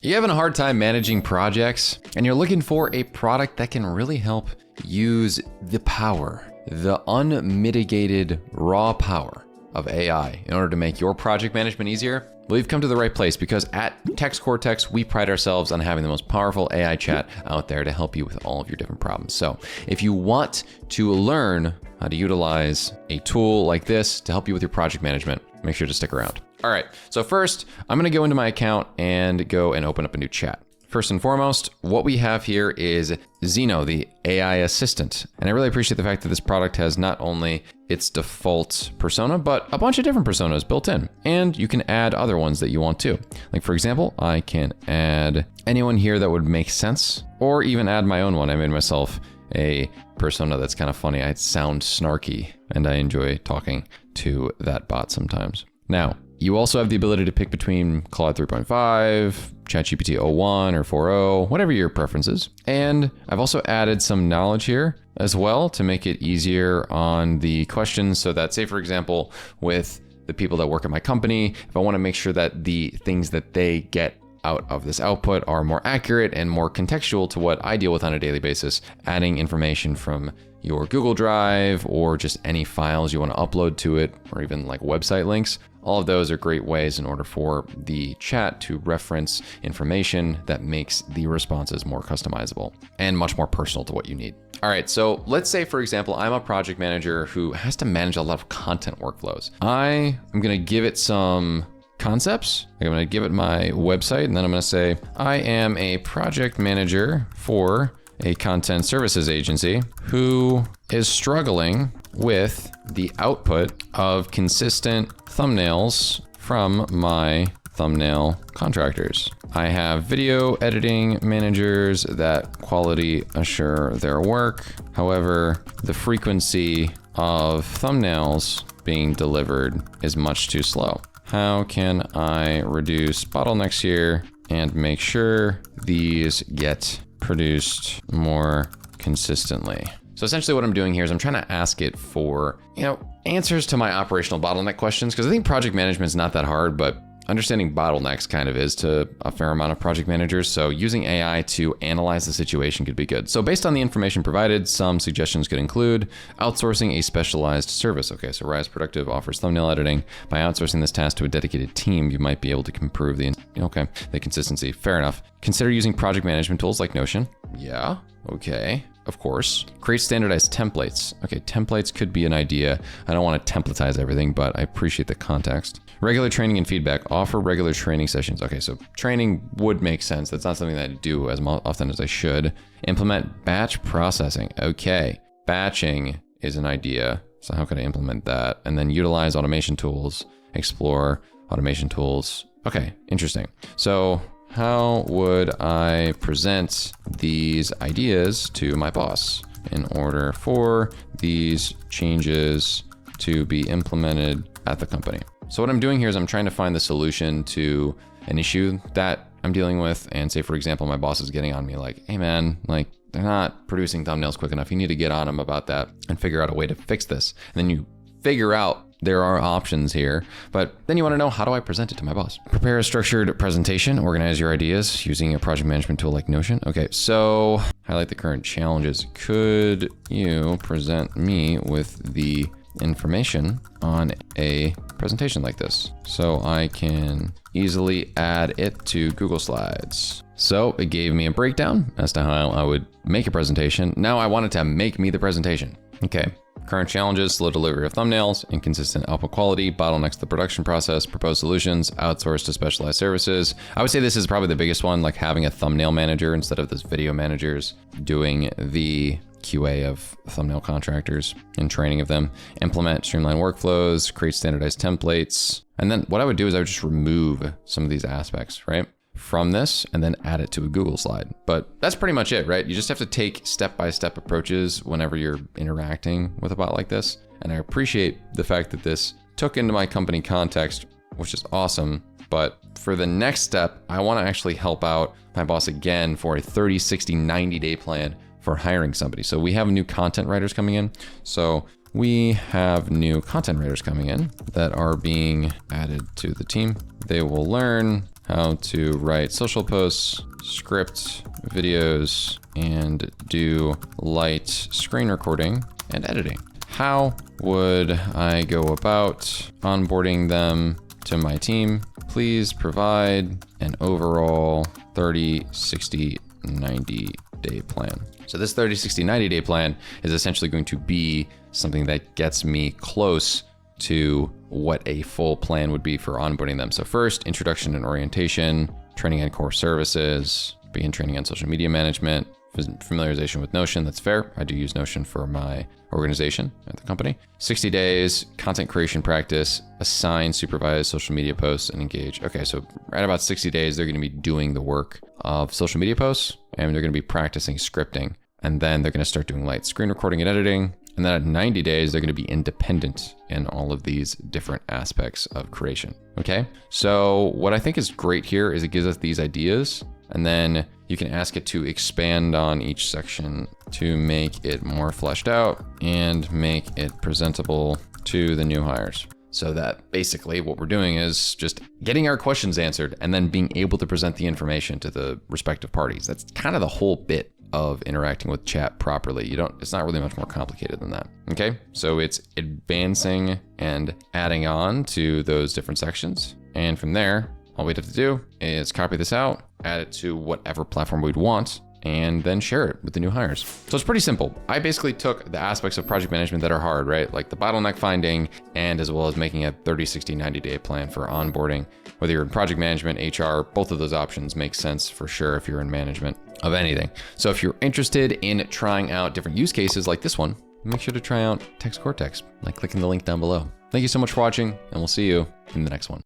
You having a hard time managing projects and you're looking for a product that can really help use the power, the unmitigated raw power of AI in order to make your project management easier? Well, you've come to the right place because at Text Cortex, we pride ourselves on having the most powerful AI chat out there to help you with all of your different problems. So if you want to learn how to utilize a tool like this to help you with your project management, make sure to stick around. All right, so first, I'm gonna go into my account and go and open up a new chat. First and foremost, what we have here is Zeno, the AI assistant. And I really appreciate the fact that this product has not only its default persona, but a bunch of different personas built in. And you can add other ones that you want to. Like for example, I can add anyone here that would make sense, or even add my own one. I made myself a persona that's kind of funny. I sound snarky and I enjoy talking to that bot sometimes. Now, you also have the ability to pick between Claude 3.5, ChatGPT 01 or 4.0, whatever your preference is. And I've also added some knowledge here as well to make it easier on the questions so that, say, for example, with the people that work at my company, if I want to make sure that the things that they get out of this output are more accurate and more contextual to what I deal with on a daily basis, adding information from your Google Drive or just any files you want to upload to it, or even like website links. All of those are great ways in order for the chat to reference information that makes the responses more customizable and much more personal to what you need. All right, so let's say, for example, I'm a project manager who has to manage a lot of content workflows. I am going to give it some concepts. I'm going to give it my website, and then I'm going to say, I am a project manager for a content services agency who is struggling with the output of consistent thumbnails from my thumbnail contractors. I have video editing managers that quality assure their work. However, the frequency of thumbnails being delivered is much too slow. How can I reduce bottlenecks here and make sure these get produced more consistently? So essentially what I'm doing here is I'm trying to ask it for, answers to my operational bottleneck questions, because I think project management is not that hard, but understanding bottlenecks kind of is to a fair amount of project managers. So using AI to analyze the situation could be good. So based on the information provided, some suggestions could include outsourcing a specialized service. Okay, so Rise Productive offers thumbnail editing. By outsourcing this task to a dedicated team, you might be able to improve the consistency. Fair enough. Consider using project management tools like Notion. Yeah, okay. Of course. Create standardized templates. Okay, templates could be an idea. I don't want to templatize everything, but I appreciate the context. Regular training and feedback. Offer regular training sessions. Okay, so training would make sense. That's not something that I do as often as I should. Implement batch processing. Okay, batching is an idea. So how could I implement that? And then utilize automation tools. Explore automation tools. Okay, interesting. So how would I present these ideas to my boss in order for these changes to be implemented at the company? So what I'm doing here is I'm trying to find the solution to an issue that I'm dealing with. And say, for example, my boss is getting on me like, hey man, they're not producing thumbnails quick enough. You need to get on them about that and figure out a way to fix this. And then you figure out there are options here, but then you want to know, how do I present it to my boss? Prepare a structured presentation, organize your ideas using a project management tool like Notion. Okay, so highlight the current challenges. Could you present me with the information on a presentation like this so I can easily add it to Google Slides? So it gave me a breakdown as to how I would make a presentation. Now I want it to make me the presentation. Okay. Current challenges: slow delivery of thumbnails, inconsistent output quality, bottlenecks to the production process, proposed solutions, outsourced to specialized services. I would say this is probably the biggest one, like having a thumbnail manager instead of those video managers doing the QA of thumbnail contractors and training of them. Implement streamlined workflows, create standardized templates. And then what I would do is I would just remove some of these aspects, right, from this and then add it to a Google slide. But that's pretty much it, right? You just have to take step-by-step approaches whenever you're interacting with a bot like this. And I appreciate the fact that this took into my company context, which is awesome. But for the next step, I want to actually help out my boss again for a 30, 60, 90-day plan for hiring somebody. So we have new content writers coming in. So we have new content writers coming in that are being added to the team. They will learn how to write social posts, script videos, and do light screen recording and editing. How would I go about onboarding them to my team? Please provide an overall 30, 60, 90 day plan. So this 30, 60, 90 day plan is essentially going to be something that gets me close to what a full plan would be for onboarding them. So first, introduction and orientation, training on core services, begin training on social media management, familiarization with Notion. That's fair. I do use Notion for my organization at the company. 60 days, content creation practice, assign supervised social media posts, and engage. Okay, so right about 60 days, they're going to be doing the work of social media posts, and they're going to be practicing scripting. And then they're going to start doing light screen recording and editing. And then at 90 days, they're going to be independent in all of these different aspects of creation. Okay, so what I think is great here is it gives us these ideas, and then you can ask it to expand on each section to make it more fleshed out and make it presentable to the new hires. So that basically what we're doing is just getting our questions answered and then being able to present the information to the respective parties. That's kind of the whole bit of interacting with chat properly. It's not really much more complicated than that. Okay, so it's advancing and adding on to those different sections. And from there, all we'd have to do is copy this out, add it to whatever platform we'd want, and then share it with the new hires. So it's pretty simple. I basically took the aspects of project management that are hard, right? Like the bottleneck finding, and as well as making a 30, 60, 90 day plan for onboarding. Whether you're in project management, HR, both of those options make sense for sure if you're in management of anything. So if you're interested in trying out different use cases like this one, make sure to try out Text Cortex by clicking the link down below. Thank you so much for watching, and we'll see you in the next one.